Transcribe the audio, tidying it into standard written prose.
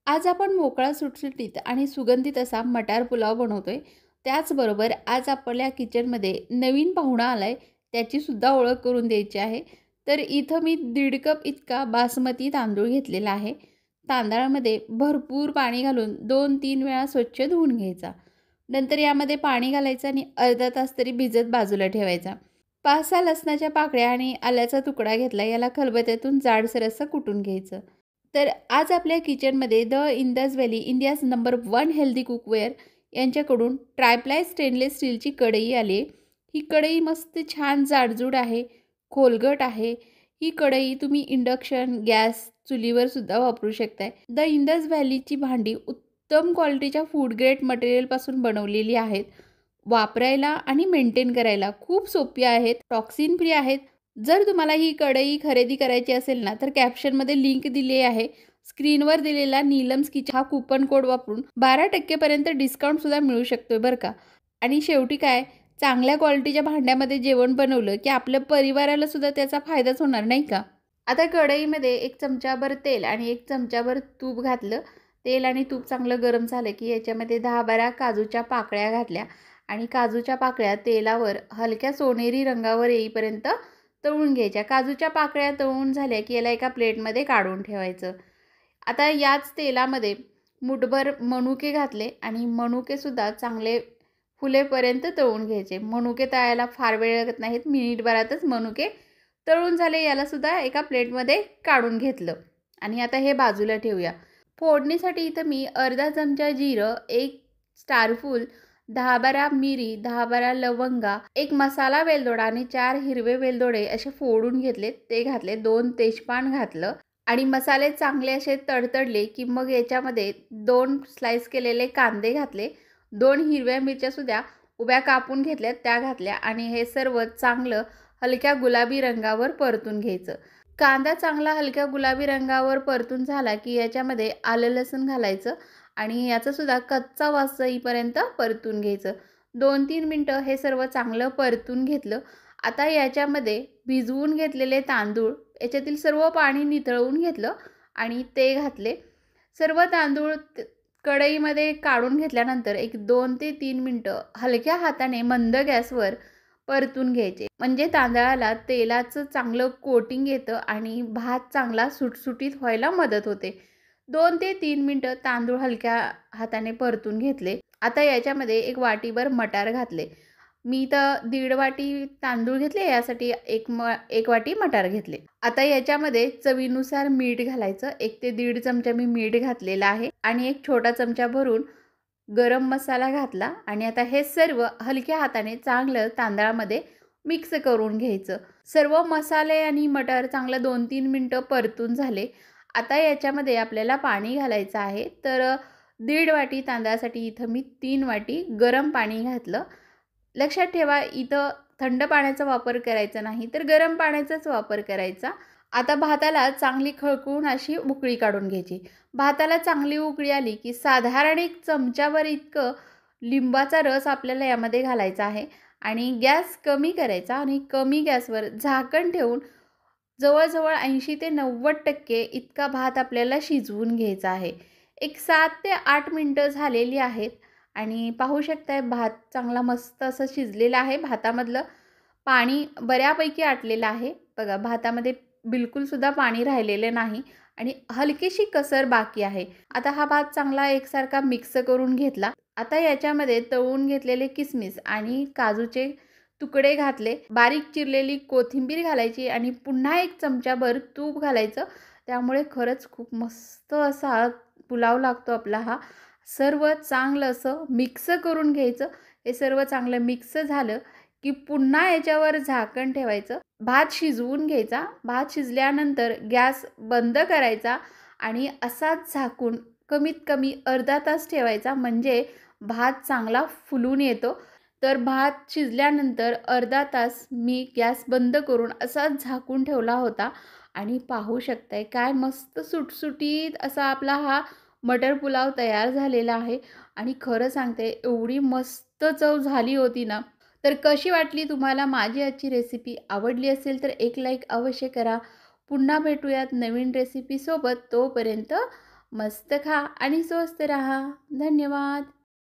आज आपण मोकळा सुटसुटीत आणि सुगंधित असा मटार पुलाव बनवतोय. त्याचबरोबर आज आपल्या किचनमध्ये नवीन पाहुणा आलाय, त्याची सुद्धा ओळख करून द्यायची आहे. तर इथं मी 1.5 कप इतका बासमती तांदूळ घेतलेला आहे. तांदळामध्ये भरपूर पाणी घालून 2-3 वेळा स्वच्छ धुवून घ्यायचा. नंतर यामध्ये पाणी घालायचं आणि अर्धा तास तरी भिजत बाजूला ठेवायचा. 5-6 लसणाच्या पाकळ्या आणि आल्याचा तुकडा घेतला. याला खलबत्त्यातून जाडसर असं कुटून घ्यायचं. तर आज आपल्या किचनमध्ये the Indus valley India's number 1 healthy cookware यांच्याकडून ट्रायप्लाय स्टेनलेस स्टीलची कढई आली आहे. ही कढई मस्त छान जाडजूड आहे, खोलगट आहे. ही कढई तुम्ही इंडक्शन, गॅस, चुलीवर सुद्धा वापरू शकताय. द इंडस व्हॅलीची भांडी उत्तम क्वालिटीच्या फूड ग्रेड मटेरियलपासून बनवलेली आहेत. वापरायला आणि मेंटेन करायला खूप सोपी आहेत, टॉक्सिन फ्री आहेत. जर तुम्हाला ही कढई खरेदी करायची असेल ना, तर कॅप्शनमध्ये लिंक दिली आहे. स्क्रीनवर दिलेला नीलम्स किचन हा कूपन कोड वापरून 12% पर्यंत डिस्काउंटसुद्धा मिळू शकतोय बरं का. आणि शेवटी काय, चांगल्या क्वालिटीच्या भांड्यामध्ये जेवण बनवलं की आपल्या परिवाराला सुद्धा त्याचा फायदाच होणार नाही का. आता कढईमध्ये 1 चमचाभर तेल आणि 1 चमचाभर तूप घातलं. तेल आणि तूप चांगलं गरम झालं की याच्यामध्ये 10-12 काजूच्या पाकळ्या घातल्या आणि काजूच्या पाकळ्या तेलावर हलक्या सोनेरी रंगावर येईपर्यंत तळून घ्यायच्या. काजूच्या पाकळ्या तळून झाल्या की याला एका प्लेटमध्ये काढून ठेवायचं. आता याच तेलामध्ये मुठभर मनुके घातले आणि मनुकेसुद्धा चांगले फुलेपर्यंत तळून घ्यायचे. मनुके तळायला फार वेळ लागत नाहीत, मिनिटभरातच मनुके तळून झाले. यालासुद्धा एका प्लेटमध्ये काढून घेतलं आणि आता हे बाजूला ठेवूया. फोडणीसाठी इथं मी अर्धा चमचा जिरं, 1 स्टारफूल, 10-12 मिरी, 10-12 लवंगा, 1 मसाला वेलदोडा आणि 4 हिरवे वेलदोडे असे फोडून घेतले, ते घातले. 2 तेजपान घातलं आणि मसाले चांगले असे तडतडले की मग याच्यामध्ये 2 स्लाइस केलेले कांदे घातले. 2 हिरव्या मिरच्यासुद्धा उभ्या कापून घेतल्यात, त्या घातल्या आणि हे सर्व चांगलं हलक्या गुलाबी रंगावर परतून घ्यायचं. कांदा चांगला हलक्या गुलाबी रंगावर परतून झाला की याच्यामध्ये आलं लसूण घालायचं आणि याचासुद्धा कच्चा वास येईपर्यंत परतून घ्यायचं. 2-3 मिनटं हे सर्व चांगलं परतून घेतलं. आता याच्यामध्ये भिजवून घेतलेले तांदूळ, याच्यातील सर्व पाणी निथळवून घेतलं आणि ते घातले. सर्व तांदूळ कढईमध्ये काढून घेतल्यानंतर एक 2 ते 3 मिनटं हलक्या हाताने मंद गॅसवर परतून घ्यायचे. म्हणजे तांदळाला तेलाचं चांगलं कोटिंग येतं आणि भात चांगला सुटसुटीत व्हायला मदत होते. 2 ते 3 मिनटं तांदूळ हलक्या हाताने परतून घेतले. आता याच्यामध्ये 1 वाटीभर मटार घातले. मी तर 1.5 वाटी तांदूळ घेतले, यासाठी 1 वाटी मटार घेतले. आता याच्यामध्ये चवीनुसार मीठ घालायचं. 1 ते 1.5 चमचा मी मीठ घातलेला आहे आणि 1 छोटा चमचा भरून गरम मसाला घातला आणि आता हे सर्व हलक्या हाताने चांगलं तांदळामध्ये मिक्स करून घ्यायचं. सर्व मसाले आणि मटार चांगलं 2-3 मिनटं परतून झाले. आता याच्यामध्ये आपल्याला पाणी घालायचं आहे. तर 1.5 वाटी तांदळासाठी इथं मी 3 वाटी गरम पाणी घातलं. लक्षात ठेवा, इथं थंड पाण्याचा वापर करायचा नाही, तर गरम पाण्याचाच वापर करायचा. आता भाताला चांगली खळखळून अशी उकळी काढून घ्यायची. भाताला चांगली उकळी आली की साधारण 1 चमचाभर इतकं लिंबाचा रस आपल्याला यामध्ये घालायचा आहे आणि गॅस कमी करायचा आणि कमी गॅसवर झाकण ठेवून जवळजवळ 80 ते 90% इतका भात आपल्याला शिजवून घ्यायचा आहे. एक 7 ते 8 मिनटं झालेली आहेत आणि पाहू शकताय भात चांगला मस्त असं शिजलेला आहे. भातामधलं पाणी बऱ्यापैकी आटलेलं आहे. बघा, भातामध्ये बिलकुलसुद्धा पाणी राहिलेलं नाही आणि हलकीशी कसर बाकी आहे. आता हा भात चांगला एकसारखा मिक्स करून घेतला. आता याच्यामध्ये तळून घेतलेले किसमिस आणि काजूचे तुकडे घातले. बारीक चिरलेली कोथिंबीर घालायची आणि पुन्हा 1 चमचाभर तूप घालायचं. त्यामुळे खरंच खूप मस्त असा पुलाव लागतो आपला हा. सर्व चांगलं असं मिक्स करून घ्यायचं. हे सर्व चांगलं मिक्स झालं की पुन्हा याच्यावर झाकण ठेवायचं. भात शिजवून घ्यायचा. भात शिजल्यानंतर गॅस बंद करायचा आणि असाच झाकून कमीत कमी अर्धा तास ठेवायचा, म्हणजे भात चांगला फुलून येतो. तर भात शिजल्यानंतर अर्धा तास मी गॅस बंद करून असाच झाकून ठेवला होता आणि पाहू शकताय काय मस्त सुटसुटीत असा आपला हा मटर पुलाव तयार झालेला आहे. आणि खरं सांगते, एवढी मस्त चव झाली होती ना. तर कशी वाटली तुम्हाला माझी आजची रेसिपी? आवडली असेल तर एक लाईक अवश्य करा. पुन्हा भेटूयात नवीन रेसिपीसोबत. तोपर्यंत मस्त खा आणि स्वस्त राहा. धन्यवाद.